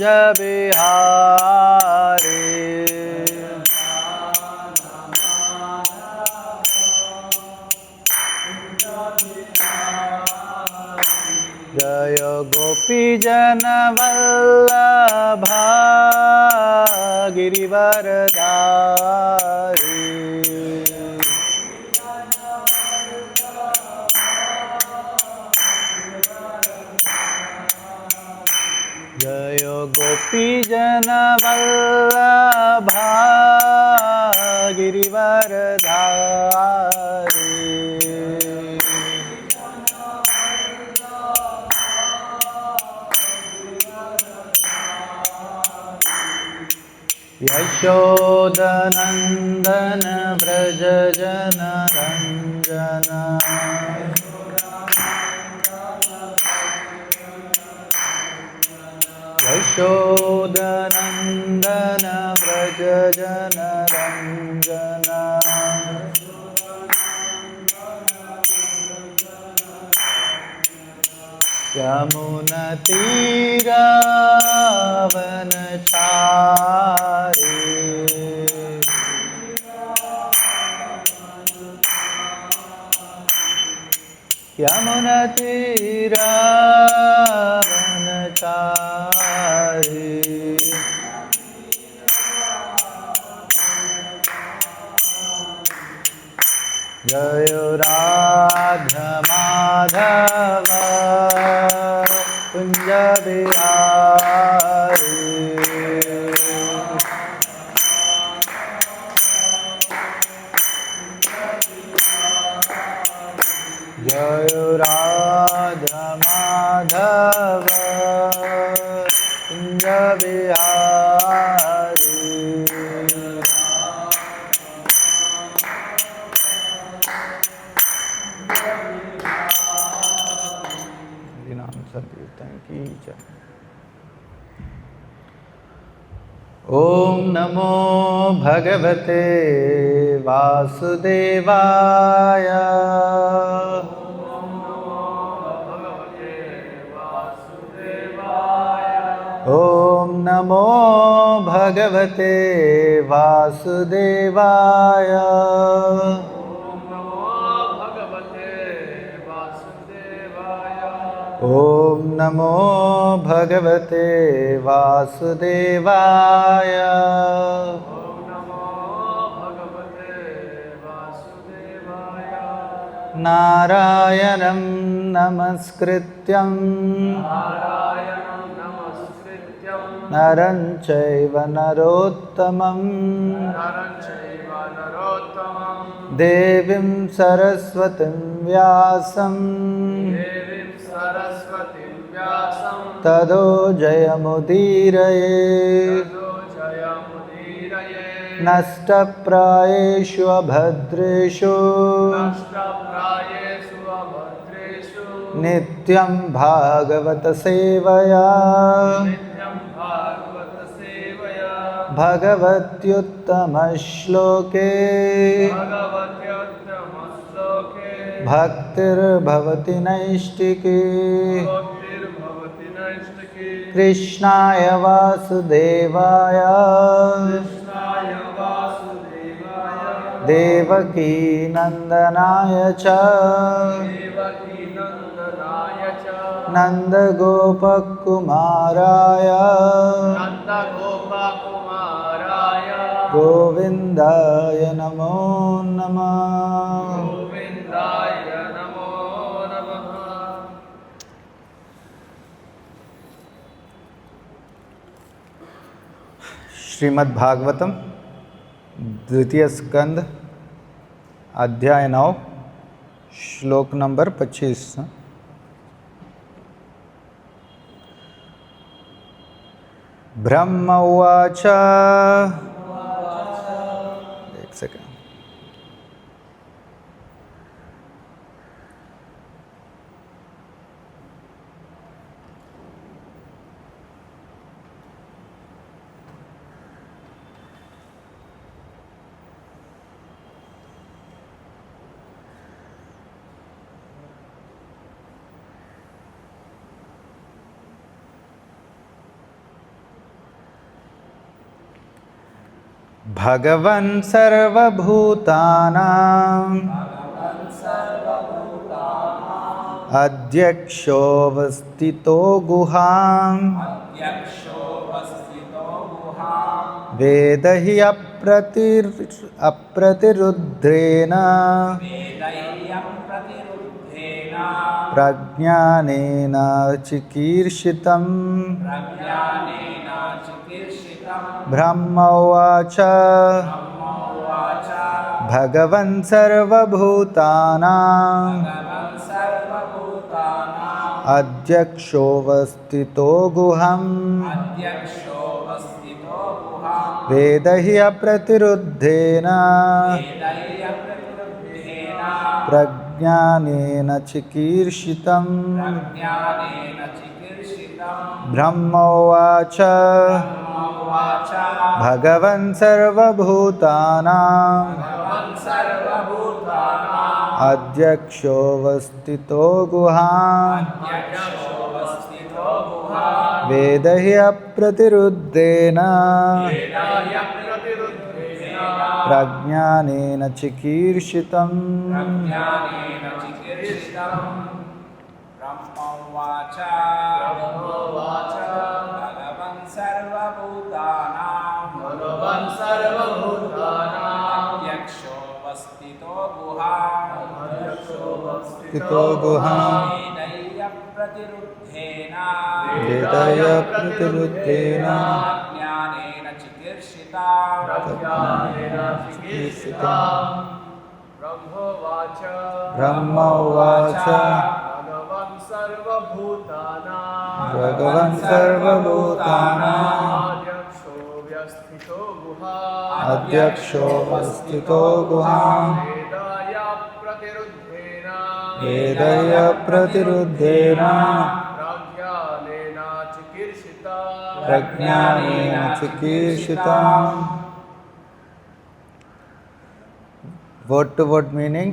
कुंज बिहारी जय गोपी जन वल्लभा गिरिवरधारी जय गोपी जन वल्लभा गिरिवरधारी यशोदनन्दन व्रज जनरञ्जन यशोदनन्दन व्रज जनरञ्जन यमुनतीरावनचारी यमुनतीरावनचारी जय राधा माधव कुंज बिहारी जय राधा माधव कुंज बिहारी संकीर्तन की जय। ओम नमो भगवते वासुदेवाय ओम नमो भगवते वासुदेवाय ओम नमो भगवते वासुदेवाय नारायणं नमस्कृत्यं नरं चैव नरोत्तमं देवीं सरस्वतीं व्यासं तदो जयमुदीरये नष्टप्रायेषु अभद्रेषु नित्यं भागवत सेवया भगवत्युत्तमश्लोके भक्तिर्भवति नैष्टिकी कृष्णाय वासुदेवाय देवकी नंदनाय च नंदगोपकुमाराय गोविन्दाय नमो नमः। श्रीमद् भागवतम द्वितीय स्कंद अध्याय 9 श्लोक नंबर 25। ब्रह्म उवाच एक सेकंड। भगवन् सर्वभूतानां अध्यक्षोऽवस्थितो गुहां वेद हि अप्रतिरुद्धेन प्रज्ञानेन चिकीर्षितम् ब्रह्मोवाच भगवन् सर्वभूतानां अध्यक्षोऽवस्थितो गुहं वेद हि अप्रतिरुद्धेन प्रज्ञानेन चिकीर्षितम् ब्रह्मोवाच भगवन् सर्वभूतानां अध्यक्षोऽवस्थितो गुहां वेद हि अप्रतिरुद्धेन प्रज्ञानेन चिकीर्षितम् ब्रह्मोवाच भगवन् सर्वभूतानां अध्यक्षोऽवस्थितो गुहां वेदय प्रतिरुद्धेन ज्ञानेन चिकीर्षितम् ब्रह्मोवाच भगवन् सर्वभूतानां अध्यक्षोऽवस्थितो गुहां वेदय प्रतिरुद्धेन प्रज्ञानेन चिकीर्षितम्. Word to word meaning,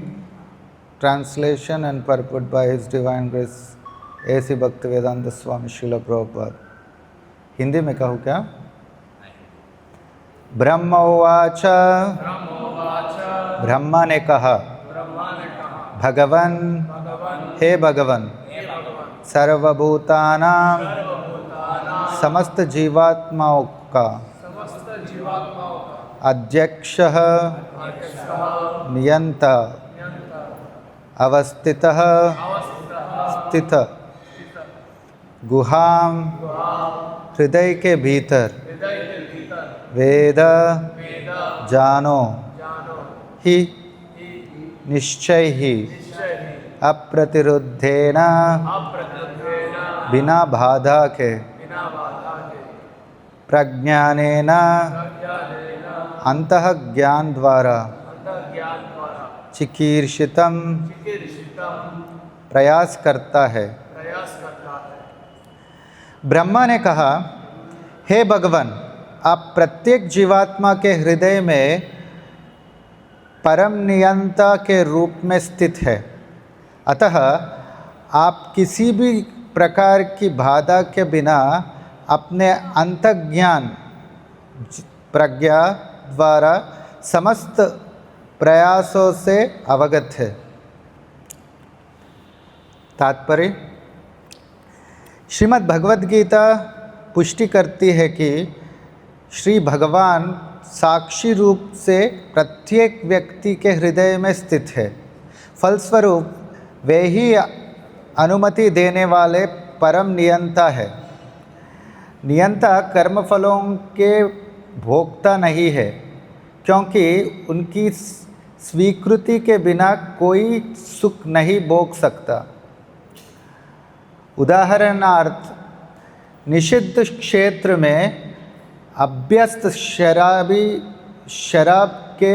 translation and purport by His Divine Grace A.C. Bhaktivedanta Swami Srila Prabhupada. Hindi में कहूँ क्या? ब्रह्मोवाच, ब्रह्मा ने कहा, भगवन, हे भगवन, सर्वभूतानां, समस्त जीवात्माओं का अध्यक्षः, नियंता, अवस्थितः, स्थित, गुहां, हृदय के भीतर, वेद, जानो, ही, निश्चय ही, अप्रतिरुद्धेन, बिना बाधा के, प्रज्ञानेन, अंतः ज्ञान द्वारा, चिकीर्षितम, प्रयास करता है. ब्रह्मा ने कहा, हे भगवान, आप प्रत्येक जीवात्मा के हृदय में परम नियंता के रूप में स्थित है. अतः आप किसी भी प्रकार की बाधा के बिना अपने अंतर्ज्ञान प्रज्ञा द्वारा समस्त प्रयासों से अवगत है. तात्पर्य, श्रीमद् भगवद गीता पुष्टि करती है कि श्री भगवान साक्षी रूप से प्रत्येक व्यक्ति के हृदय में स्थित है. फलस्वरूप वे ही अनुमति देने वाले परम नियंता है. नियंता कर्मफलों के भोक्ता नहीं है, क्योंकि उनकी स्वीकृति के बिना कोई सुख नहीं भोग सकता. उदाहरणार्थ, निषिद्ध क्षेत्र में अभ्यस्त शराब के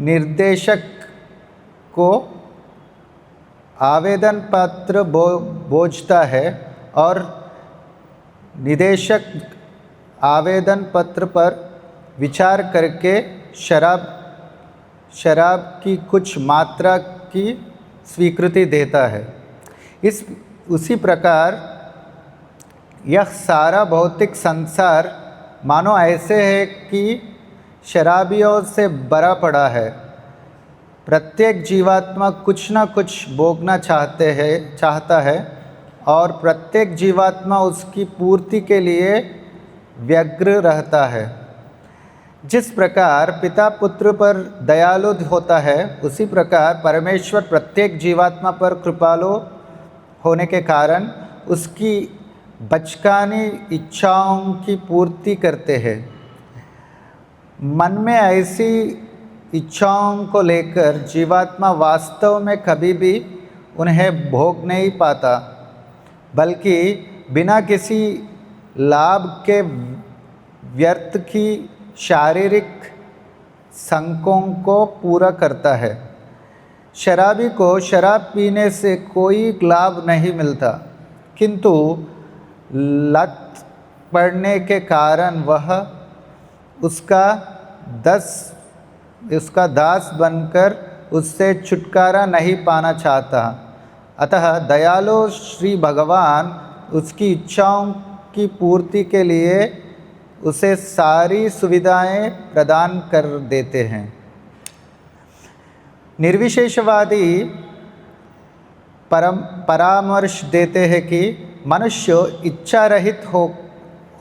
निर्देशक को आवेदन पत्र भेजता है और निदेशक आवेदन पत्र पर विचार करके शराब की कुछ मात्रा की स्वीकृति देता है. उसी प्रकार यह सारा भौतिक संसार मानो ऐसे है कि शराबियों से भरा पड़ा है। प्रत्येक जीवात्मा कुछ ना कुछ भोगना चाहता है और प्रत्येक जीवात्मा उसकी पूर्ति के लिए व्यग्र रहता है। जिस प्रकार पिता पुत्र पर दयालु होता है, उसी प्रकार परमेश्वर प्रत्येक जीवात्मा पर कृपालु होने के कारण उसकी बचकानी इच्छाओं की पूर्ति करते हैं। मन में ऐसी इच्छाओं को लेकर जीवात्मा वास्तव में कभी भी उन्हें भोग नहीं पाता, बल्कि बिना किसी लाभ के व्यर्थ की शारीरिक संकों को पूरा करता है। शराबी को शराब पीने से कोई लाभ नहीं मिलता, किंतु लत पड़ने के कारण वह उसका दास बनकर उससे छुटकारा नहीं पाना चाहता। अतः दयालु श्री भगवान उसकी इच्छाओं की पूर्ति के लिए उसे सारी सुविधाएं प्रदान कर देते हैं। निर्विशेषवादी परामर्श देते हैं कि मनुष्य इच्छा रहित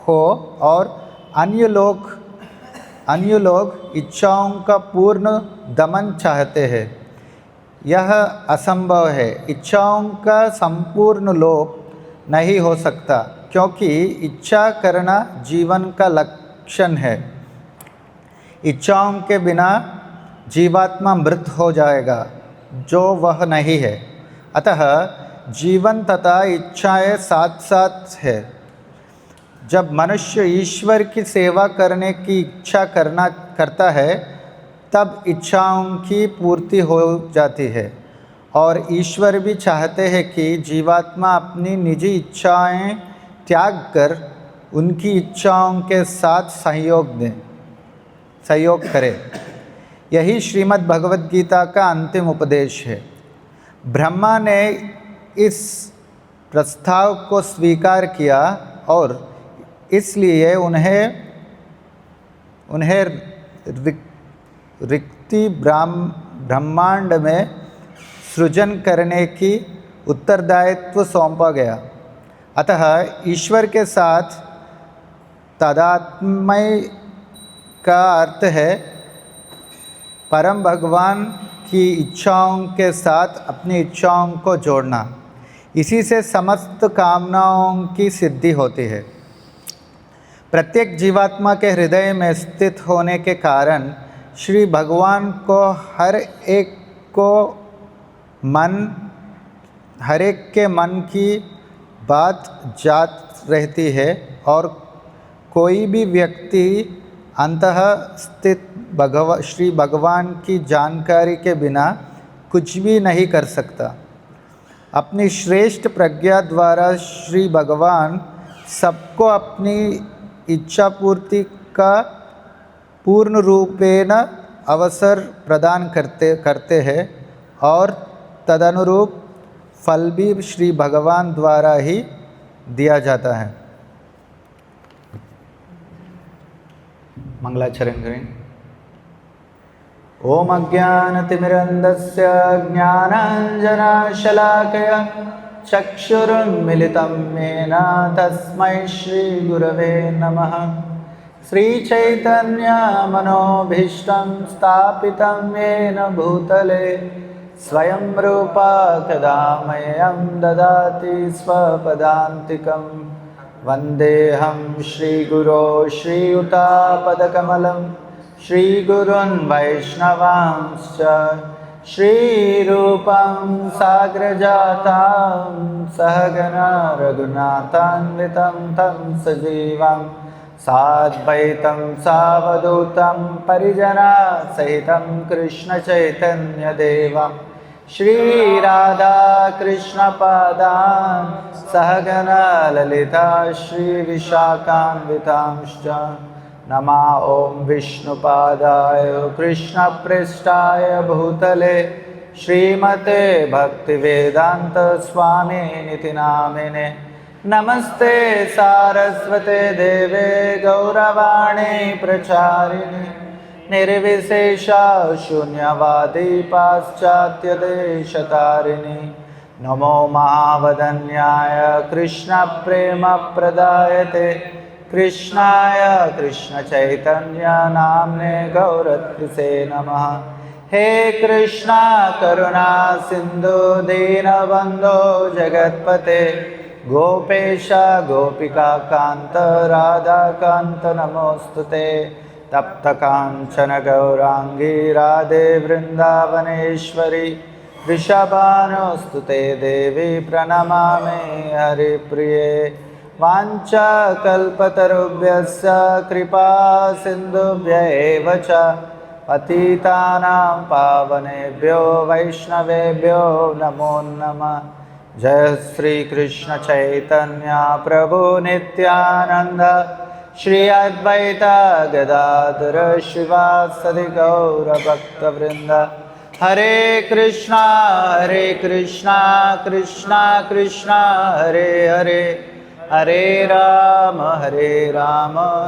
हो और अन्य लोग इच्छाओं का पूर्ण दमन चाहते हैं। यह असंभव है। इच्छाओं का संपूर्ण लोप नहीं हो सकता, क्योंकि इच्छा करना जीवन का लक्षण है। इच्छाओं के बिना जीवात्मा मृत हो जाएगा, जो वह नहीं है। अतः जीवन तथा इच्छाएं साथ साथ है। जब मनुष्य ईश्वर की सेवा करने की इच्छा करता है, तब इच्छाओं की पूर्ति हो जाती है, और ईश्वर भी चाहते हैं कि जीवात्मा अपनी निजी इच्छाएं त्याग कर उनकी इच्छाओं के साथ सहयोग करे। यही श्रीमद् भगवद गीता का अंतिम उपदेश है। ब्रह्मा ने इस प्रस्ताव को स्वीकार किया और इसलिए उन्हें रिक्ति ब्रह्मांड में सृजन करने की उत्तरदायित्व सौंपा गया। अतः ईश्वर के साथ तादात्म्य का अर्थ है परम भगवान की इच्छाओं के साथ अपनी इच्छाओं को जोड़ना। इसी से समस्त कामनाओं की सिद्धि होती है। प्रत्येक जीवात्मा के हृदय में स्थित होने के कारण श्री भगवान को हर एक के मन की बात जात रहती है, और कोई भी व्यक्ति अंतः स्थित श्री भगवान की जानकारी के बिना कुछ भी नहीं कर सकता। अपनी श्रेष्ठ प्रज्ञा द्वारा श्री भगवान सबको अपनी इच्छा पूर्ति का पूर्ण रूपेण अवसर प्रदान करते हैं, और तदनुरूप फल भी श्री भगवान द्वारा ही दिया जाता है। मंगलाचरण करें। ओम अज्ञानतिमिरन्धस्य ज्ञानाञ्जनशलाकया चक्षुरुन्मिलितं येन तस्मै श्रीगुरवे नमः। श्रीचैतन्यमनोभीष्टं स्थापितं येन भूतले स्वयं रूपा कदा मह्यं ददाति स्वपदान्तिकं। वन्देऽहं श्रीगुरो श्रीयुतापदकमलं श्रीगुरुन् वैष्णवांश्च श्रीरूपं साग्रजातं सहगना रघुनाथान्वितं तं सजीवं साद्वैतं सावधूतं परिजनसहितं कृष्णचैतन्यदेवं श्रीराधाकृष्णपादान् सहगना ललिता श्रीविशाखान्वितांश्च। नमा ओं विष्णुपादाय कृष्णपृष्ठाय भूतले श्रीमते भक्तिवेदांत स्वामिनिति नामिने। नमस्ते सारस्वते देवे गौरवाणी प्रचारिणे निर्विशेष शून्यवादी पाश्चात्यदेशतारिणी नमो महावदन्याय कृष्णप्रेमप्रदायते कृष्णाय कृष्णचैतन्य नाम्ने गौरत्रिसे नमः। हे कृष्णा करुणा सिंधु दीनबंधो जगत्पते गोपेश गोपिका कांत राधा कांत नमोस्तुते। तप्त कांचन गौरांगी राधे वृंदावनेश्वरी वृषभानुस्तुते देवी प्रणमामि हरिप्रिये। वाञ्छाकल्पतरुभ्यश्च कृपा सिन्धुभ्य एव च पतितानां पावनेभ्यो वैष्णवेभ्यो नमो नमः। जय श्री कृष्ण चैतन्य प्रभु नित्यानंद श्री अद्वैत गदाधर शिवासदि गौर भक्तवृंद। हरे कृष्णा कृष्णा कृष्णा हरे हरे हरे राम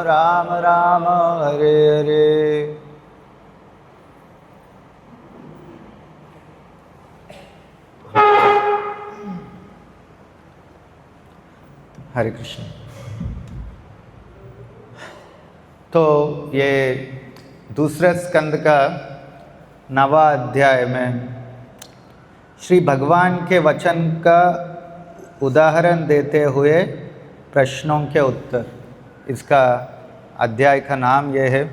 राम राम हरे हरे। हरे कृष्ण। तो ये दूसरे स्कंद का 9वां अध्याय में श्री भगवान के वचन का उदाहरण देते हुए प्रश्नों के उत्तर, इसका अध्याय का नाम ये है।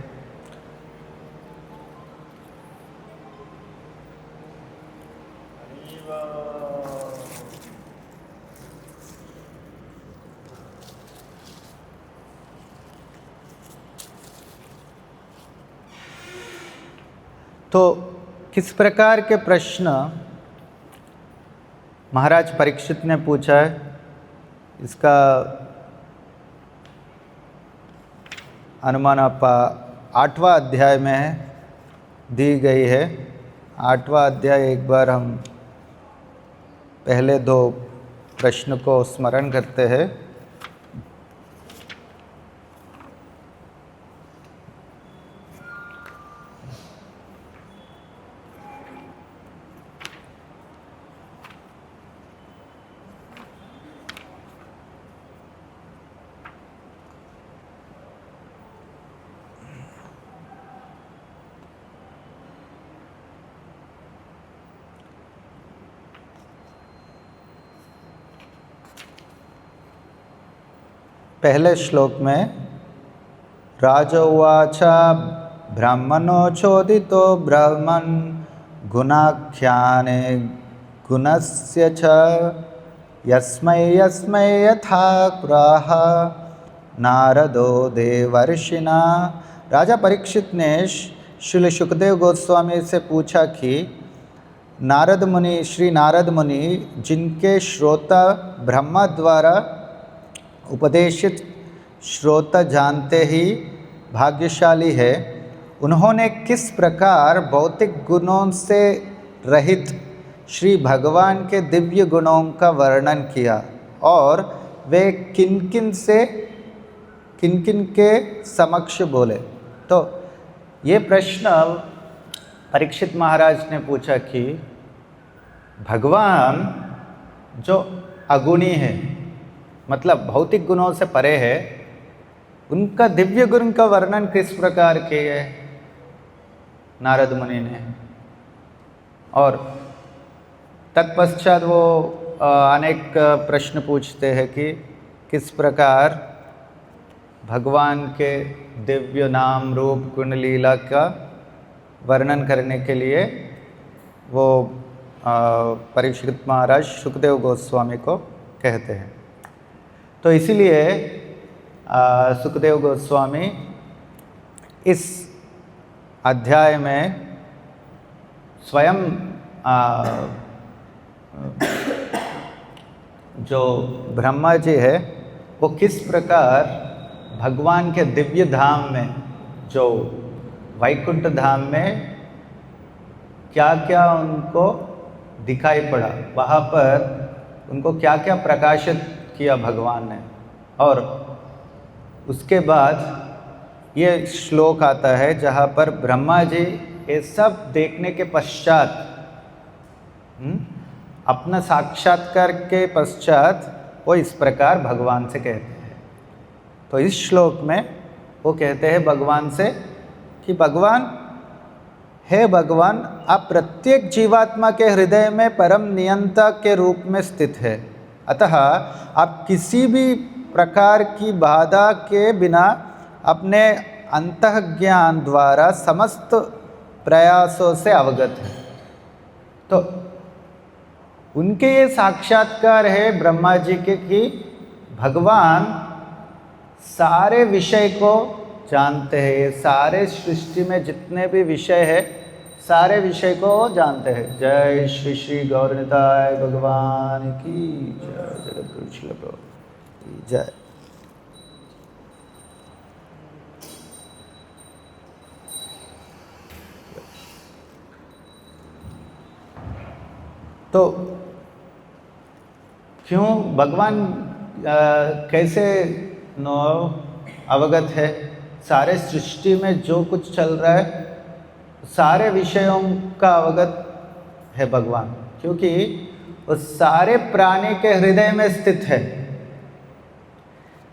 तो किस प्रकार के प्रश्न महाराज परीक्षित ने पूछा है, इसका अनुमान आप 8वां अध्याय में दी गई है। 8वां अध्याय एक बार हम पहले 2 प्रश्न को स्मरण करते हैं। पहले श्लोक में राजोवाच ब्राह्मणो चोदितो ब्राह्मण गुणाख्याने गुणस्य च यस्मै यस्मै यथा प्राह नारदो देवर्षिणा। राजा परीक्षित ने श्री सुखदेव गोस्वामी से पूछा कि नारद मुनि, श्री नारद मुनि जिनके श्रोता ब्रह्मा द्वारा उपदेशित श्रोता जानते ही भाग्यशाली है, उन्होंने किस प्रकार भौतिक गुणों से रहित श्री भगवान के दिव्य गुणों का वर्णन किया और वे किन किन के समक्ष बोले। तो ये प्रश्न परीक्षित महाराज ने पूछा कि भगवान जो अगुणी है, मतलब भौतिक गुणों से परे है, उनका दिव्य गुण का वर्णन किस प्रकार किया है नारद मुनि ने। और तत्पश्चात वो अनेक प्रश्न पूछते हैं कि किस प्रकार भगवान के दिव्य नाम रूप गुण लीला का वर्णन करने के लिए वो परीक्षित महाराज सुखदेव गोस्वामी को कहते हैं। तो इसीलिए सुखदेव गोस्वामी इस अध्याय में स्वयं जो ब्रह्मा जी है वो किस प्रकार भगवान के दिव्य धाम में, जो वैकुंठ धाम में क्या क्या उनको दिखाई पड़ा, वहाँ पर उनको क्या क्या प्रकाशित किया भगवान ने, और उसके बाद ये श्लोक आता है जहाँ पर ब्रह्मा जी ये सब देखने के पश्चात अपना साक्षात्कार के पश्चात वो इस प्रकार भगवान से कहते हैं। तो इस श्लोक में वो कहते हैं भगवान से कि भगवान, हे भगवान, आप प्रत्येक जीवात्मा के हृदय में परम नियंता के रूप में स्थित है। अतः आप किसी भी प्रकार की बाधा के बिना अपने अंतःज्ञान द्वारा समस्त प्रयासों से अवगत है। तो उनके ये साक्षात्कार है ब्रह्मा जी के कि भगवान सारे विषय को जानते हैं। ये सारे सृष्टि में जितने भी विषय है सारे विषय को जानते हैं। जय श्री श्री गौरनिताय भगवान की जय, जगद्गुरु श्रील प्रभुपाद की जय। तो क्यों भगवान कैसे अवगत है? सारे सृष्टि में जो कुछ चल रहा है सारे विषयों का अवगत है भगवान, क्योंकि वो सारे प्राणी के हृदय में स्थित है।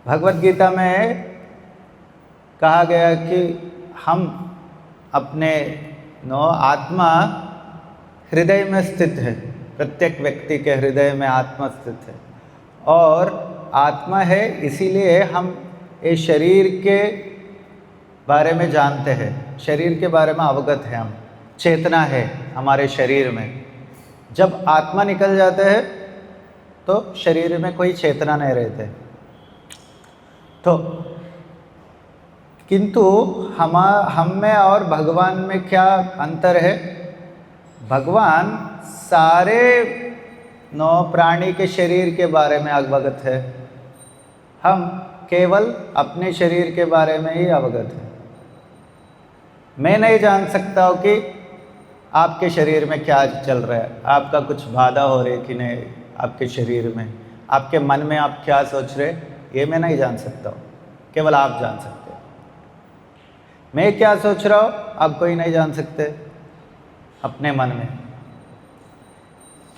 भगवत गीता में कहा गया कि हम अपने आत्मा हृदय में स्थित है। प्रत्येक व्यक्ति के हृदय में आत्मा स्थित है और आत्मा है, इसीलिए हम ये शरीर के बारे में जानते हैं, शरीर के बारे में अवगत है। हम चेतना है हमारे शरीर में। जब आत्मा निकल जाते हैं तो शरीर में कोई चेतना नहीं रहते। तो किंतु हम में और भगवान में क्या अंतर है? भगवान सारे प्राणी के शरीर के बारे में अवगत है, हम केवल अपने शरीर के बारे में ही अवगत है। मैं नहीं जान सकता हूँ कि आपके शरीर में क्या चल रहा है, आपका कुछ बाधा हो रही है कि नहीं आपके शरीर में, आपके मन में आप क्या सोच रहे, ये मैं नहीं जान सकता हूँ, केवल आप जान सकते हो। मैं क्या सोच रहा हूँ आप कोई नहीं जान सकते अपने मन में।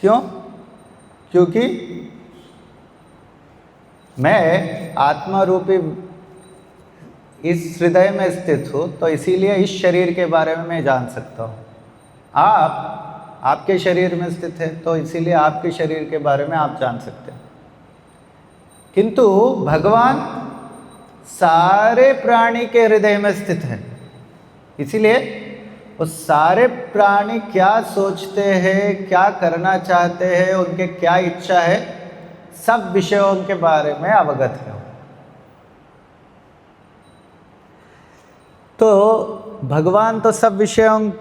क्यों? क्योंकि मैं आत्मा रूपी इस हृदय में स्थित हूँ, तो इसीलिए इस शरीर के बारे में मैं जान सकता हूँ। आप आपके शरीर में स्थित है, तो इसीलिए आपके शरीर के बारे में आप जान सकते हैं। किंतु भगवान सारे प्राणी के हृदय में स्थित है, इसीलिए वो सारे प्राणी क्या सोचते हैं, क्या करना चाहते हैं, उनके क्या इच्छा है, सब विषयों के बारे में अवगत है। तो भगवान तो सब विषयों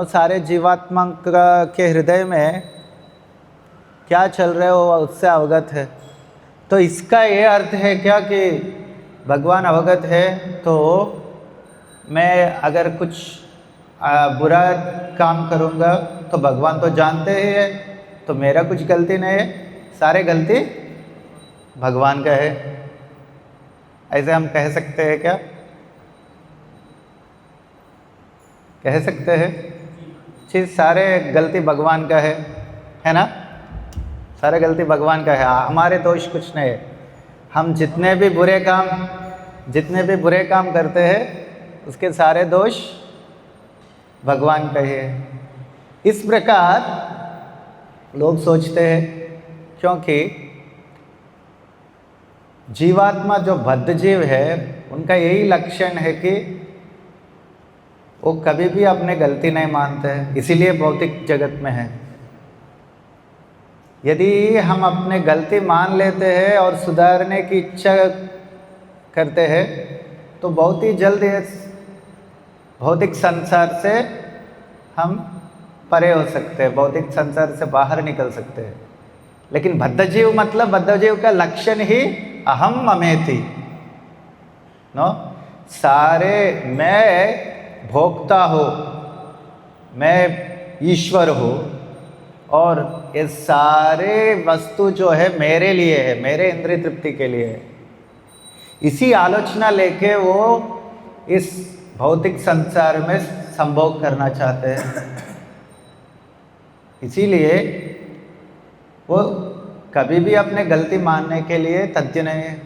सारे जीवात्मा के हृदय में क्या चल रहा है वो उससे अवगत है। तो इसका ये अर्थ है क्या कि भगवान अवगत है तो मैं अगर कुछ बुरा काम करूँगा तो भगवान तो जानते ही है, तो मेरा कुछ गलती नहीं है, सारे गलती भगवान का है, ऐसे हम कह सकते हैं क्या? कह सकते हैं चीज़ सारे गलती भगवान का है ना? सारे गलती भगवान का है, हमारे दोष कुछ नहीं है। हम जितने भी बुरे काम करते हैं उसके सारे दोष भगवान का ही है। इस प्रकार लोग सोचते हैं, क्योंकि जीवात्मा जो बद्ध जीव है उनका यही लक्षण है कि वो कभी भी अपने गलती नहीं मानते हैं, इसीलिए भौतिक जगत में है। यदि हम अपने गलती मान लेते हैं और सुधारने की इच्छा करते हैं तो बहुत ही जल्द भौतिक संसार से हम परे हो सकते हैं, भौतिक संसार से बाहर निकल सकते हैं। लेकिन बद्धजीव मतलब बद्धजीव का लक्षण ही अहम ममेति, सारे मैं भोक्ता हो, मैं ईश्वर हो और ये सारे वस्तु जो है मेरे लिए है, मेरे इंद्रिय तृप्ति के लिए है। इसी आलोचना लेके वो इस भौतिक संसार में संभोग करना चाहते हैं। इसीलिए वो कभी भी अपने गलती मानने के लिए तथ्य नहीं है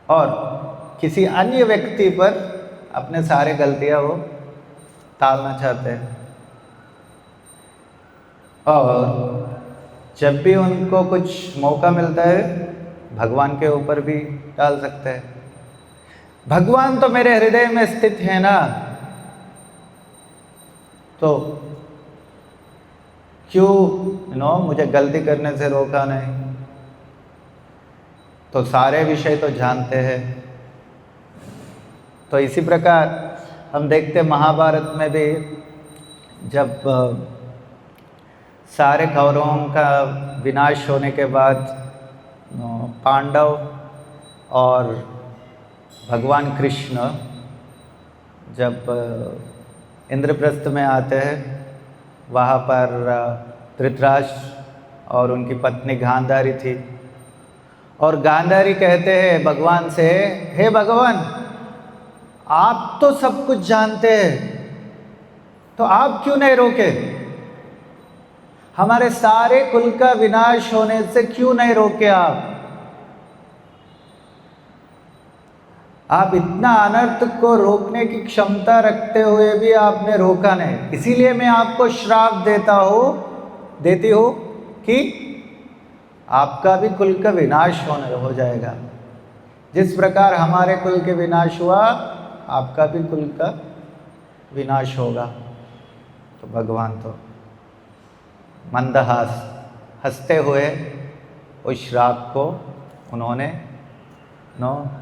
और किसी अन्य व्यक्ति पर अपने सारे गलतियां वो टालना चाहते हैं। और जब भी उनको कुछ मौका मिलता है भगवान के ऊपर भी डाल सकते हैं। भगवान तो मेरे हृदय में स्थित है ना, तो क्यों मुझे गलती करने से रोका नहीं। तो सारे विषय तो जानते हैं। तो इसी प्रकार हम देखते महाभारत में भी जब सारे कौरवों का विनाश होने के बाद पांडव और भगवान कृष्ण जब इंद्रप्रस्थ में आते हैं, वहाँ पर धृतराष्ट्र और उनकी पत्नी गांधारी थी। और गांधारी कहते हैं भगवान से, हे भगवान, आप तो सब कुछ जानते हैं, तो आप क्यों नहीं रोके? हमारे सारे कुल का विनाश होने से क्यों नहीं रोके आप? आप इतना अनर्थ को रोकने की क्षमता रखते हुए भी आपने रोका नहीं। इसीलिए मैं आपको श्राप देती हूँ कि आपका भी कुल का विनाश हो जाएगा। जिस प्रकार हमारे कुल के विनाश हुआ, आपका भी कुल का विनाश होगा। तो भगवान तो मंदहास हंसते हुए उस श्राप को उन्होंने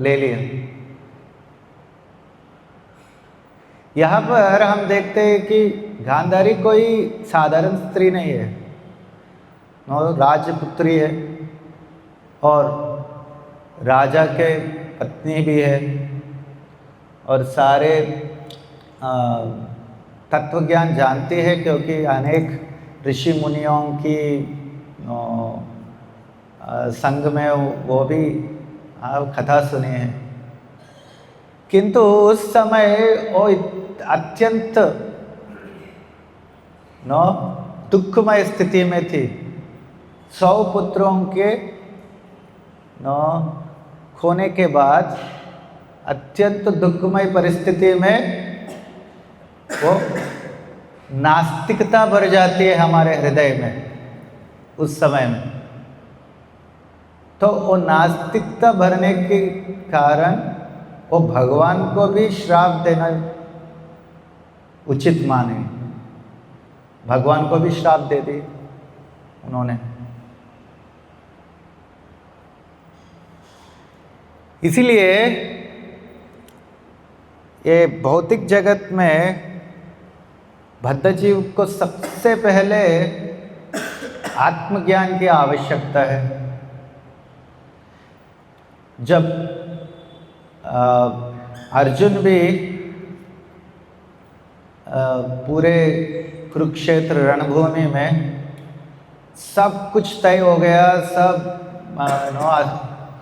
ले लिया। यहाँ पर हम देखते हैं कि गांधारी कोई साधारण स्त्री नहीं है, राजपुत्री है और राजा के पत्नी भी है और सारे तत्व ज्ञान जानती है, क्योंकि अनेक ऋषि मुनियों की संग में वो भी कथा सुनी है। किंतु उस समय वो अत्यंत दुखमय स्थिति में थी। 100 पुत्रों के खोने के बाद अत्यंत दुखमय परिस्थिति में वो नास्तिकता भर जाती है हमारे हृदय में उस समय में। तो वो नास्तिकता भरने के कारण वो भगवान को भी श्राप देना उचित माने, भगवान को भी श्राप दे दी उन्होंने। इसीलिए ये भौतिक जगत में बद्धजीव को सबसे पहले आत्मज्ञान की आवश्यकता है। जब अर्जुन भी पूरे कुरुक्षेत्र रणभूमि में सब कुछ तय हो गया, सब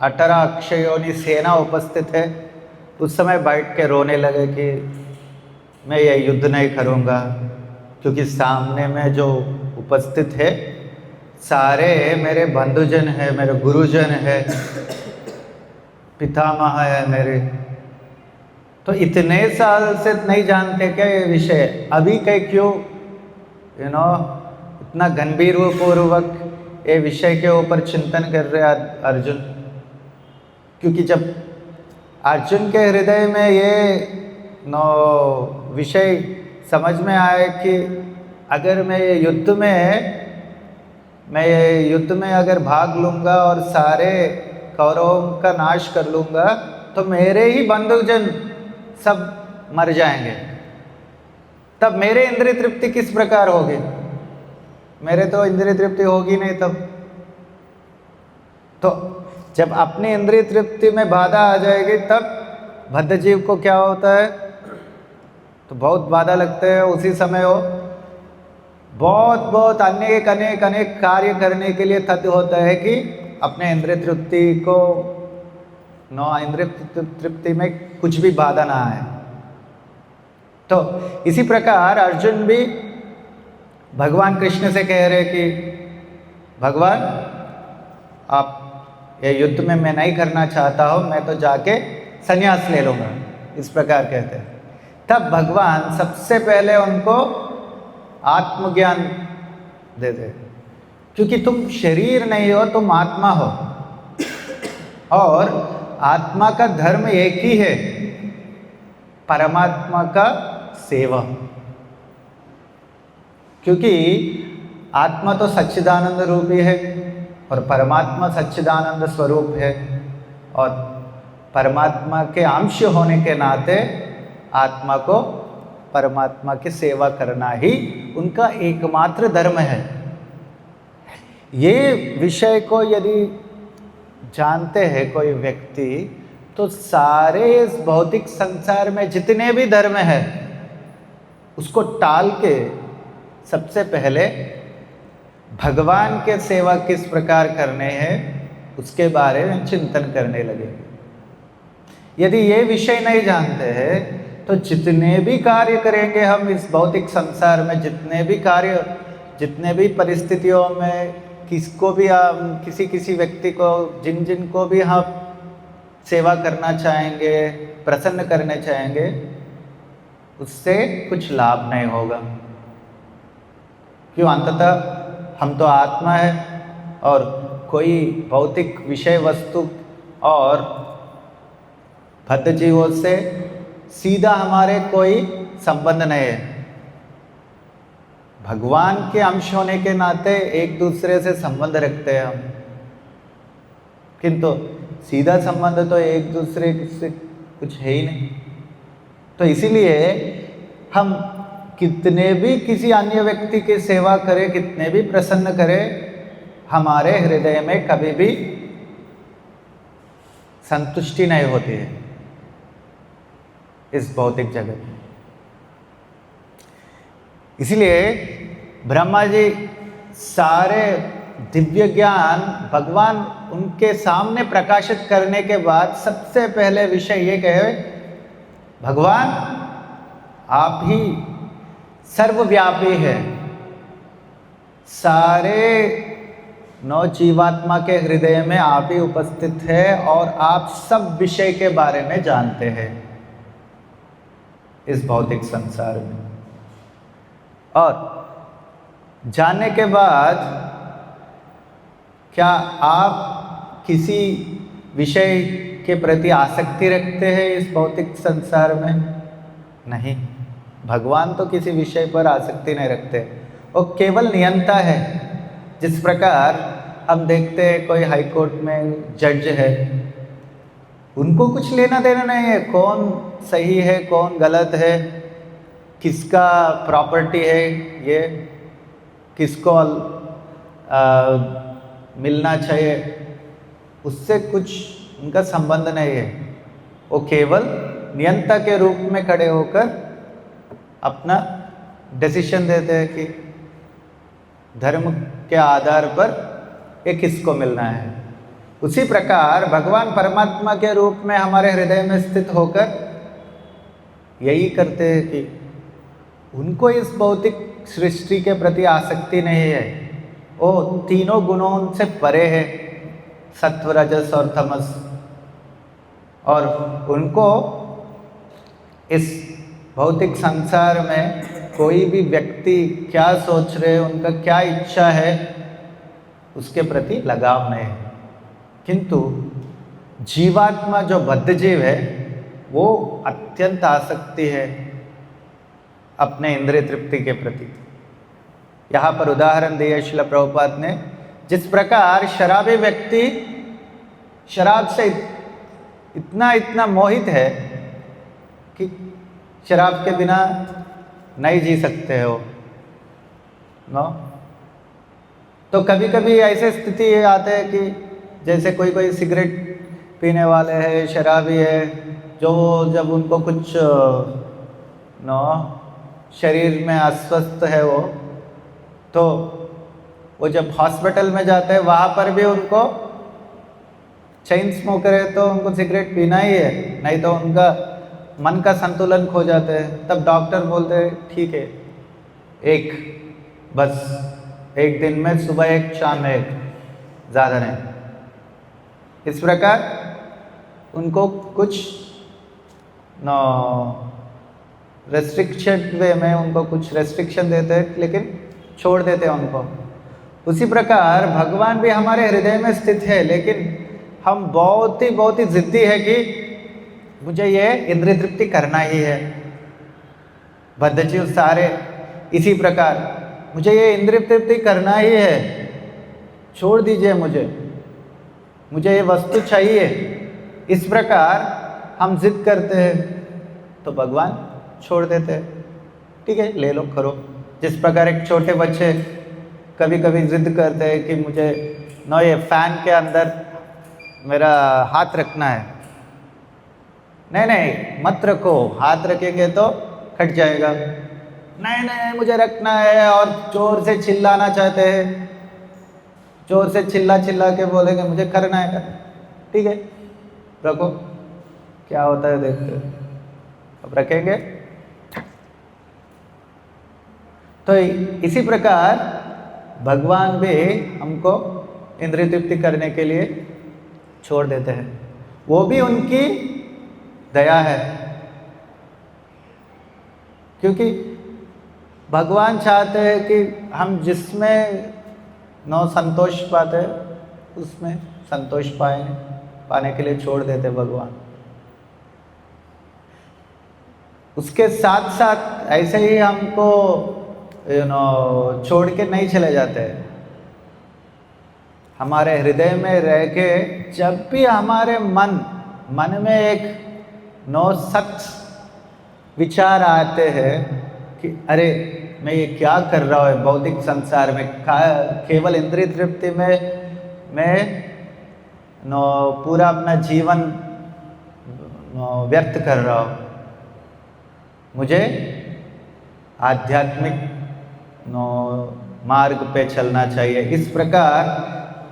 18 अक्षयोनी सेना उपस्थित है, उस समय बैठ के रोने लगे कि मैं ये युद्ध नहीं करूँगा, क्योंकि सामने में जो उपस्थित है सारे मेरे बंधुजन है, मेरे गुरुजन है, पितामह है मेरे। तो इतने साल से नहीं जानते क्या ये विषय, अभी क्यों इतना गंभीर पूर्वक ये विषय के ऊपर चिंतन कर रहे अर्जुन? क्योंकि जब अर्जुन के हृदय में ये विषय समझ में आए कि अगर मैं ये युद्ध में अगर भाग लूँगा और सारे कौरवों का नाश कर लूँगा, तो मेरे ही बंधुजन सब मर जाएंगे, तब मेरे इंद्रिय तृप्ति किस प्रकार होगी? मेरे तो इंद्रिय तृप्ति होगी नहीं तब। तो जब अपनी इंद्रिय तृप्ति में बाधा आ जाएगी, तब बद्धजीव को क्या होता है? तो बहुत बाधा लगते हैं। उसी समय वो बहुत अनेक कार्य करने के लिए तत्व होता है कि अपने इंद्रिय तृप्ति को नो इंद्रिय तृप्ति में कुछ भी बाधा ना आए। तो इसी प्रकार अर्जुन भी भगवान कृष्ण से कह रहे कि भगवान आप ये युद्ध में मैं नहीं करना चाहता हूँ, मैं तो जाके संन्यास ले लूँगा, इस प्रकार कहते हैं। तब भगवान सबसे पहले उनको आत्मज्ञान देते, क्योंकि तुम शरीर नहीं हो, तुम आत्मा हो, और आत्मा का धर्म एक ही है, परमात्मा का सेवा। क्योंकि आत्मा तो सच्चिदानंद रूपी है और परमात्मा सच्चिदानंद स्वरूप है, और परमात्मा के अंश होने के नाते आत्मा को परमात्मा की सेवा करना ही उनका एकमात्र धर्म है। ये विषय को यदि जानते हैं कोई व्यक्ति, तो सारे इस भौतिक संसार में जितने भी धर्म है उसको टाल के सबसे पहले भगवान के सेवा किस प्रकार करने हैं उसके बारे में चिंतन करने लगे। यदि ये विषय नहीं जानते हैं तो जितने भी कार्य करेंगे हम इस भौतिक संसार में, जितने भी कार्य, जितने भी परिस्थितियों में किसको भी हम, किसी व्यक्ति को, जिन को भी हम सेवा करना चाहेंगे, प्रसन्न करने चाहेंगे, उससे कुछ लाभ नहीं होगा। क्यों? अंततः हम तो आत्मा है और कोई भौतिक विषय वस्तु और बद्ध जीवों से सीधा हमारे कोई संबंध नहीं है। भगवान के अंश होने के नाते एक दूसरे से संबंध रखते हैं हम, किंतु सीधा संबंध तो एक दूसरे से कुछ है ही नहीं। तो इसीलिए हम कितने भी किसी अन्य व्यक्ति की सेवा करें, कितने भी प्रसन्न करें, हमारे हृदय में कभी भी संतुष्टि नहीं होती है इस भौतिक जगत में। इसलिए ब्रह्मा जी सारे दिव्य ज्ञान भगवान उनके सामने प्रकाशित करने के बाद सबसे पहले विषय ये कहे, भगवान आप ही सर्वव्यापी है, सारे नौ जीवात्मा के हृदय में आप ही उपस्थित है और आप सब विषय के बारे में जानते हैं इस भौतिक संसार में। और जानने के बाद क्या आप किसी विषय के प्रति आसक्ति रखते हैं इस भौतिक संसार में? नहीं, भगवान तो किसी विषय पर आसक्ति नहीं रखते, वो केवल नियंता है। जिस प्रकार हम देखते हैं कोई हाई कोर्ट में जज है, उनको कुछ लेना देना नहीं है कौन सही है कौन गलत है, किसका प्रॉपर्टी है, ये किसको मिलना चाहिए, उससे कुछ उनका संबंध नहीं है। वो केवल नियंता के रूप में खड़े होकर अपना डिसीजन देते हैं कि धर्म के आधार पर ये किसको मिलना है। उसी प्रकार भगवान परमात्मा के रूप में हमारे हृदय में स्थित होकर यही करते हैं कि उनको इस भौतिक सृष्टि के प्रति आसक्ति नहीं है। वो तीनों गुणों से परे है, सत्व रजस और तमस, और उनको इस भौतिक संसार में कोई भी व्यक्ति क्या सोच रहे, उनका क्या इच्छा है, उसके प्रति लगाव नहीं है। किंतु जीवात्मा जो बद्ध जीव है वो अत्यंत आसक्ति है अपने इंद्रिय तृप्ति के प्रति। यहाँ पर उदाहरण दिया श्रील प्रभुपाद ने, जिस प्रकार शराबी व्यक्ति शराब से इतना मोहित है कि शराब के बिना नहीं जी सकते हो नो। तो कभी कभी ऐसे स्थिति आते हैं कि जैसे कोई सिगरेट पीने वाले हैं, शराबी है, जो जब उनको कुछ शरीर में अस्वस्थ है वो, तो वो जब हॉस्पिटल में जाते हैं वहाँ पर भी उनको चेन स्मोकर है तो उनको सिगरेट पीना ही है, नहीं तो उनका मन का संतुलन खो जाता है। तब डॉक्टर बोलते हैं ठीक है, एक बस एक दिन में सुबह एक शाम में एक, ज़्यादा नहीं। इस प्रकार उनको कुछ नो रेस्ट्रिक्शन वे में उनको कुछ रेस्ट्रिक्शन देते हैं, लेकिन छोड़ देते हैं उनको। उसी प्रकार भगवान भी हमारे हृदय में स्थित है, लेकिन हम बहुत ही ज़िद्दी है कि मुझे ये इंद्रिय तृप्ति करना ही है। बद्धजीव सारे इसी प्रकार, मुझे ये इंद्रिय तृप्ति करना ही है, छोड़ दीजिए मुझे ये वस्तु चाहिए। इस प्रकार हम जिद करते हैं तो भगवान छोड़ देते हैं, ठीक है ले लो करो। जिस प्रकार एक छोटे बच्चे कभी कभी जिद करते हैं कि मुझे न ये फैन के अंदर मेरा हाथ रखना है, नहीं मत रखो, हाथ रखेंगे तो कट जाएगा, नहीं मुझे रखना है, और जोर से चिल्लाना चाहते हैं, जोर से चिल्ला के बोलेंगे मुझे करना है, ठीक है रखो, क्या होता है देखते हैं। अब रखेंगे। तो इसी प्रकार भगवान भी हमको इंद्रिय तृप्ति करने के लिए छोड़ देते हैं, वो भी उनकी दया है। क्योंकि भगवान चाहते हैं कि हम जिसमें न संतोष पाते हैं उसमें संतोष पाने के लिए छोड़ देते भगवान। उसके साथ साथ ऐसे ही हमको छोड़ के नहीं चले जाते। हमारे हृदय में रह के जब भी हमारे मन में एक सच विचार आते हैं कि अरे मैं ये क्या कर रहा हूँ भौतिक संसार में, केवल इंद्रिय तृप्ति में मैं पूरा अपना जीवन व्यर्थ कर रहा हूँ, मुझे आध्यात्मिक मार्ग पे चलना चाहिए। इस प्रकार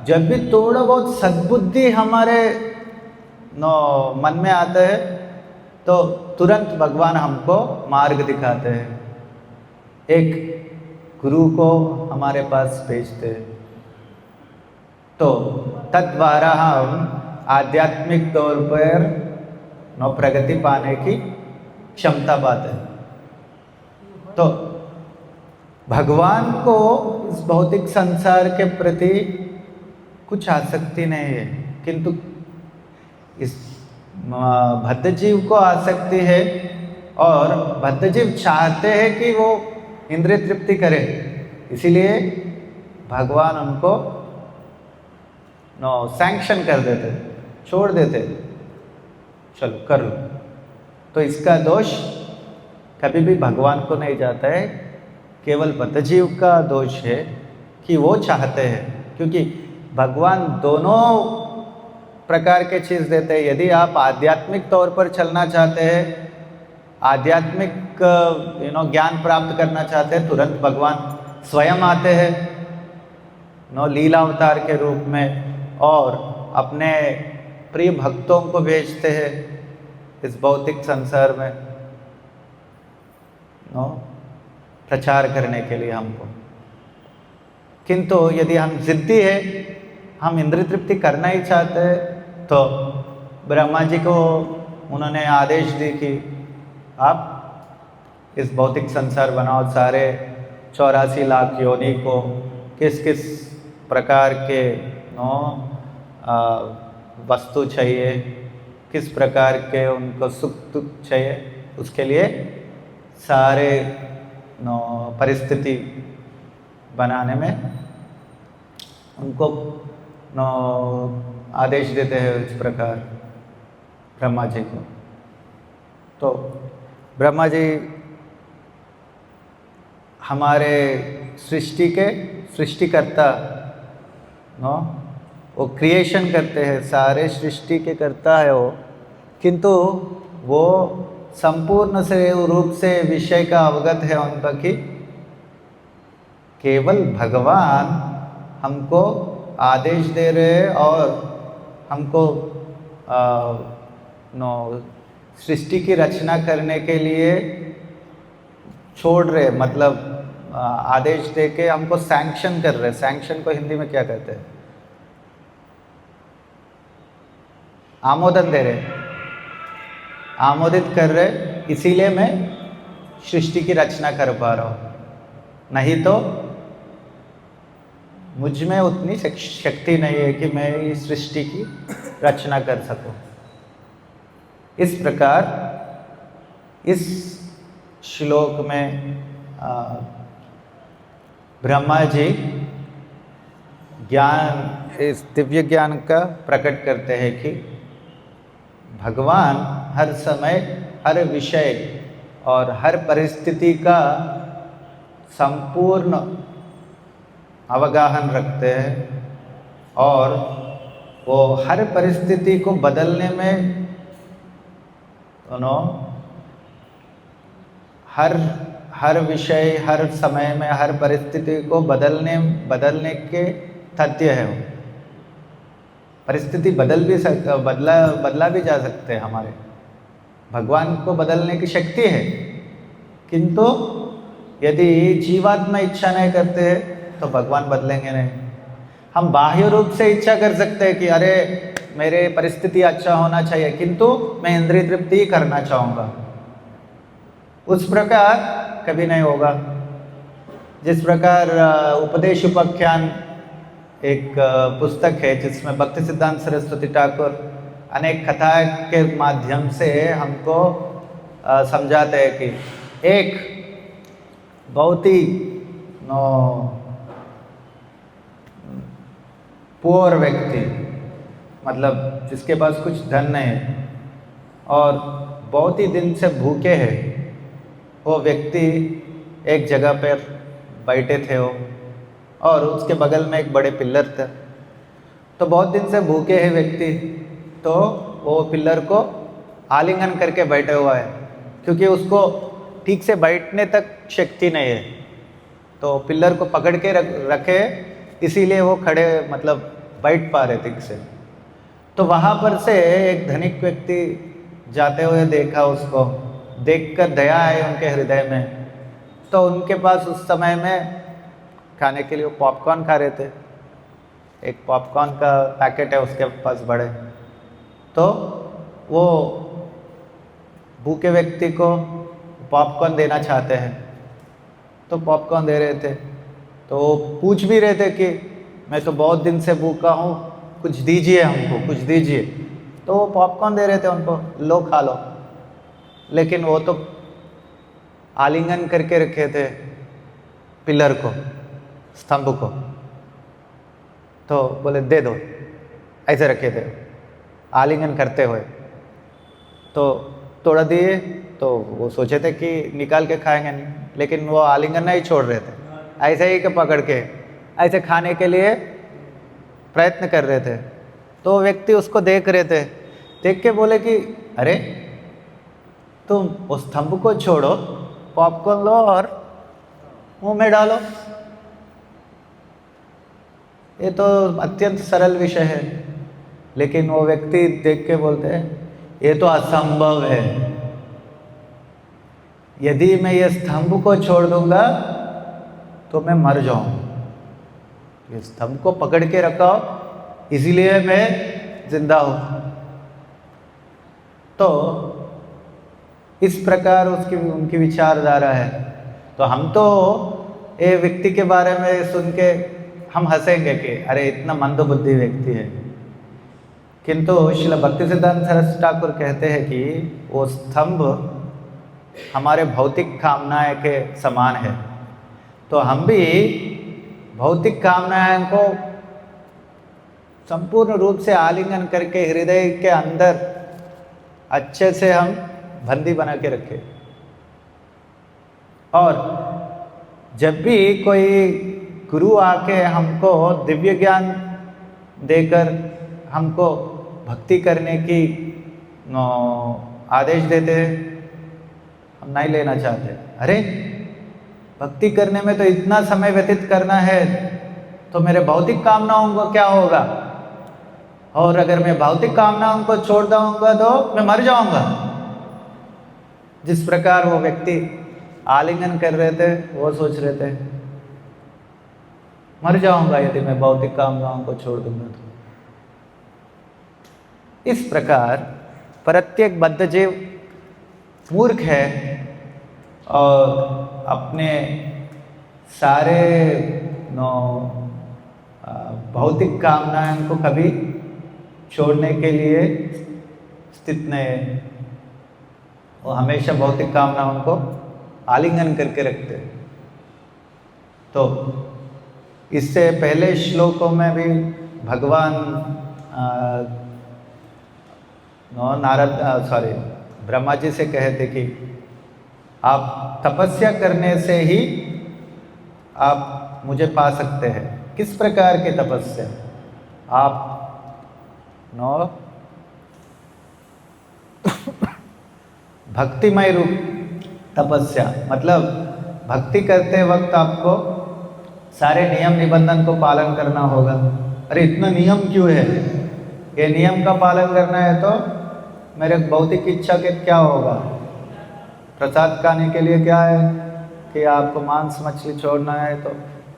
जब भी थोड़ा बहुत सद्बुद्धि हमारे मन में आता है तो तुरंत भगवान हमको मार्ग दिखाते हैं, एक गुरु को हमारे पास भेजते हैं, तो तद्वारा हम आध्यात्मिक तौर पर प्रगति पाने की क्षमता पाते हैं। तो भगवान को इस भौतिक संसार के प्रति कुछ आसक्ति नहीं है, किंतु इस बद्धजीव को आसक्ति है, और बद्धजीव चाहते हैं कि वो इंद्रिय तृप्ति करे, इसीलिए भगवान उनको सैंक्शन कर देते, छोड़ देते, चलो कर लो। तो इसका दोष कभी भी भगवान को नहीं जाता है, केवल बद्धजीव का दोष है कि वो चाहते हैं। क्योंकि भगवान दोनों प्रकार के चीज़ देते हैं। यदि आप आध्यात्मिक तौर पर चलना चाहते हैं, आध्यात्मिक ज्ञान प्राप्त करना चाहते हैं, तुरंत भगवान स्वयं आते हैं लीला अवतार के रूप में, और अपने प्रिय भक्तों को भेजते हैं इस भौतिक संसार में प्रचार करने के लिए हमको। किंतु यदि हम जिद्दी है, हम इंद्रिय तृप्ति करना ही चाहते हैं, तो ब्रह्मा जी को उन्होंने आदेश दी कि आप इस भौतिक संसार बनाओ, सारे 84 लाख योनि को किस किस प्रकार के वस्तु चाहिए, किस प्रकार के उनको सुख दुख चाहिए, उसके लिए सारे परिस्थिति बनाने में उनको आदेश देते हैं इस प्रकार ब्रह्मा जी को। तो ब्रह्मा जी हमारे सृष्टि के सृष्टिकर्ता वो क्रिएशन करते हैं, सारे सृष्टि के करता है वो, किंतु वो संपूर्ण से रूप से विषय का अवगत है उनका कि केवल भगवान हमको आदेश दे रहे हैं और हमको सृष्टि की रचना करने के लिए छोड़ रहे, मतलब आदेश दे के हमको सैंक्शन कर रहे। सैंक्शन को हिंदी में क्या कहते हैं? आमोदन दे रहे, आमोदित कर रहे, इसीलिए मैं सृष्टि की रचना कर पा रहा हूँ, नहीं तो मुझ में उतनी शक्ति नहीं है कि मैं इस सृष्टि की रचना कर सकूं। इस प्रकार इस श्लोक में ब्रह्मा जी ज्ञान, इस दिव्य ज्ञान का प्रकट करते हैं कि भगवान हर समय, हर विषय और हर परिस्थिति का संपूर्ण अवगाहन रखते हैं और वो हर परिस्थिति को बदलने में हर विषय, हर समय में, हर परिस्थिति को बदलने के तथ्य है। वो परिस्थिति बदला भी जा सकते हैं हमारे, भगवान को बदलने की शक्ति है, किंतु यदि जीवात्मा इच्छा नहीं करते तो भगवान बदलेंगे नहीं। हम बाह्य रूप से इच्छा कर सकते हैं कि अरे मेरे परिस्थिति अच्छा होना चाहिए, किंतु मैं इंद्रिय तृप्ति ही करना चाहूँगा, उस प्रकार कभी नहीं होगा। जिस प्रकार उपदेश उपाख्यान एक पुस्तक है जिसमें भक्ति सिद्धांत सरस्वती ठाकुर अनेक कथा के माध्यम से हमको समझाते हैं कि एक बहुत ही पुअर व्यक्ति, मतलब जिसके पास कुछ धन नहीं है और बहुत ही दिन से भूखे हैं, वो व्यक्ति एक जगह पर बैठे थे वो, और उसके बगल में एक बड़े पिल्लर थे। तो बहुत दिन से भूखे हैं व्यक्ति, तो वो पिल्लर को आलिंगन करके बैठे हुआ है, क्योंकि उसको ठीक से बैठने तक शक्ति नहीं है, तो पिल्लर को पकड़ के रखे, इसीलिए वो खड़े, मतलब बैठ पा रहे ठीक से। तो वहाँ पर से एक धनिक व्यक्ति जाते हुए देखा, उसको देखकर दया आई उनके हृदय में। तो उनके पास उस समय में खाने के लिए वो पॉपकॉर्न खा रहे थे, एक पॉपकॉर्न का पैकेट है उसके पास बड़े। तो वो भूखे व्यक्ति को पॉपकॉर्न देना चाहते हैं, तो पॉपकॉर्न दे रहे थे। तो वो पूछ भी रहे थे कि मैं तो बहुत दिन से भूखा हूँ, कुछ दीजिए हमको, कुछ दीजिए। तो वो पॉपकॉर्न दे रहे थे उनको, लो खा लो। लेकिन वो तो आलिंगन करके रखे थे पिलर को, स्तंभ को। तो बोले दे दो, ऐसे रखे थे आलिंगन करते हुए। तो तोड़ा दिए, तो वो सोचे थे कि निकाल के खाएंगे नहीं, लेकिन वो आलिंगन नहीं छोड़ रहे थे, ऐसे ही पकड़ के ऐसे खाने के लिए प्रयत्न कर रहे थे। तो व्यक्ति उसको देख रहे थे, देख के बोले कि अरे तुम उस स्तंभ को छोड़ो, पॉपकॉर्न लो और मुंह में डालो। ये तो अत्यंत सरल विषय है, लेकिन वो व्यक्ति देख के बोलते हैं ये तो असंभव है। यदि मैं ये स्तंभ को छोड़ दूंगा तो मैं मर जाऊं। ये स्तंभ को पकड़ के रखा, इसीलिए मैं जिंदा हूं। तो इस प्रकार उनकी विचारधारा है। तो हम तो ये व्यक्ति के बारे में सुन के हम हंसेंगे कि अरे इतना मंदबुद्धि व्यक्ति है, किंतु श्रील भक्ति सिद्धांत सरस्वती ठाकुर कहते हैं कि वो स्तंभ हमारे भौतिक कामनाएं के समान है। तो हम भी भौतिक कामनाएं को संपूर्ण रूप से आलिंगन करके हृदय के अंदर अच्छे से हम बंदी बना के रखें। और जब भी कोई गुरु आके हमको दिव्य ज्ञान देकर हमको भक्ति करने की आदेश देते हैं, हम नहीं लेना चाहते। अरे भक्ति करने में तो इतना समय व्यतीत करना है, तो मेरे भौतिक कामनाओं को क्या होगा? और अगर मैं भौतिक कामनाओं को छोड़ दूंगा तो मैं मर जाऊंगा। जिस प्रकार वो व्यक्ति आलिंगन कर रहे थे, वो सोच रहे थे मर जाऊंगा यदि मैं भौतिक कामनाओं को छोड़ दूंगा तो। इस प्रकार प्रत्येक बद्ध जीव मूर्ख है और अपने सारे भौतिक कामनाओं को कभी छोड़ने के लिए स्थित नहीं है। वो हमेशा भौतिक कामनाओं को आलिंगन करके रखते हैं। तो इससे पहले श्लोकों में भी भगवान ब्रह्मा जी से कहे थे कि आप तपस्या करने से ही आप मुझे पा सकते हैं। किस प्रकार की तपस्या? आप भक्तिमय रूप तपस्या, मतलब भक्ति करते वक्त आपको सारे नियम निबंधन को पालन करना होगा। अरे इतना नियम क्यों है? ये नियम का पालन करना है तो मेरे भौतिक इच्छा के क्या होगा? प्रसाद खाने के लिए क्या है कि आपको मांस मछली छोड़ना है, तो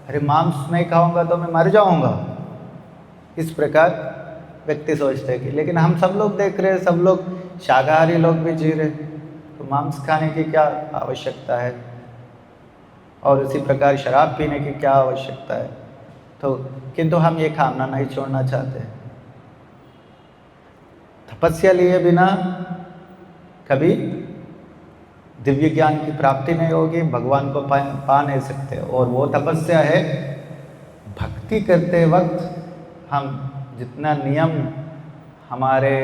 अरे मांस नहीं खाऊंगा तो मैं मर जाऊंगा। इस प्रकार व्यक्ति सोचते हैं कि, लेकिन हम सब लोग देख रहे हैं, सब लोग शाकाहारी लोग भी जी रहे, तो मांस खाने की क्या आवश्यकता है? और उसी प्रकार शराब पीने की क्या आवश्यकता है? तो किंतु हम ये कामना नहीं छोड़ना चाहते। तपस्या लिए बिना कभी दिव्य ज्ञान की प्राप्ति नहीं होगी, भगवान को पा नहीं सकते। और वो तपस्या है भक्ति करते वक्त हम जितना नियम हमारे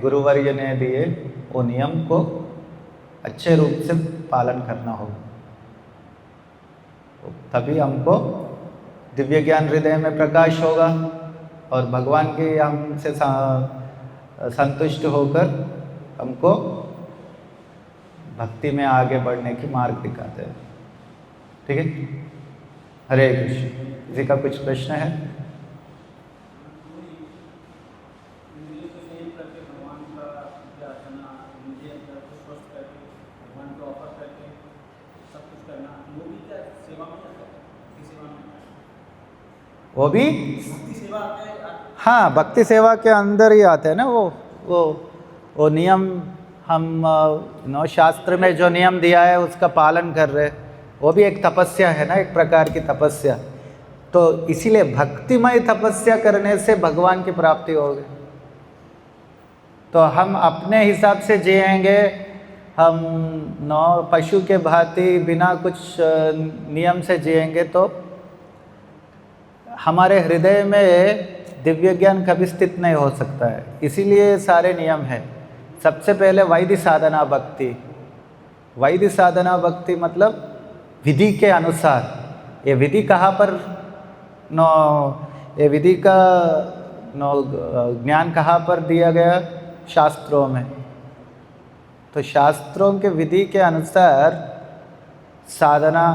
गुरुवर्य ने दिए, वो नियम को अच्छे रूप से पालन करना होगा। तभी हमको दिव्य ज्ञान हृदय में प्रकाश होगा और भगवान की हमसे संतुष्ट होकर हमको भक्ति में आगे बढ़ने की मार्ग दिखाते हैं। ठीक है, हरे कृष्ण। किसी का कुछ प्रश्न है? वो भी हाँ, भक्ति सेवा के अंदर ही आते हैं ना। वो नियम हम शास्त्र में जो नियम दिया है उसका पालन कर रहे, वो भी एक तपस्या है ना, एक प्रकार की तपस्या। तो इसीलिए भक्तिमय तपस्या करने से भगवान की प्राप्ति होगी। तो हम अपने हिसाब से जिएंगे, हम पशु के भांति बिना कुछ नियम से जिएंगे तो हमारे हृदय में दिव्य ज्ञान कभी स्थित नहीं हो सकता है। इसीलिए सारे नियम हैं। सबसे पहले वैदिक साधना भक्ति। वैदिक साधना भक्ति मतलब विधि के अनुसार। ये विधि कहाँ पर ये विधि का ज्ञान कहाँ पर दिया गया? शास्त्रों में। तो शास्त्रों के विधि के अनुसार साधना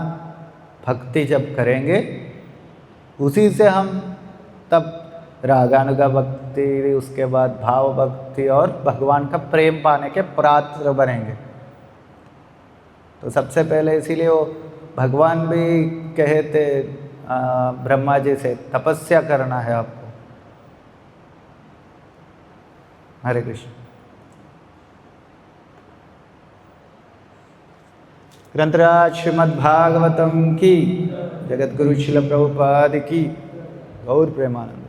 भक्ति जब करेंगे, उसी से हम तब रागानुगा भक्ति, उसके बाद भाव भक्ति और भगवान का प्रेम पाने के पात्र बनेंगे। तो सबसे पहले इसीलिए वो भगवान भी कहे थे ब्रह्मा जी से, तपस्या करना है आपको। हरे कृष्ण। ग्रंथराज श्रीमद् भागवतम की, जगत गुरु श्रील प्रभुपाद की, गौर प्रेमानंद।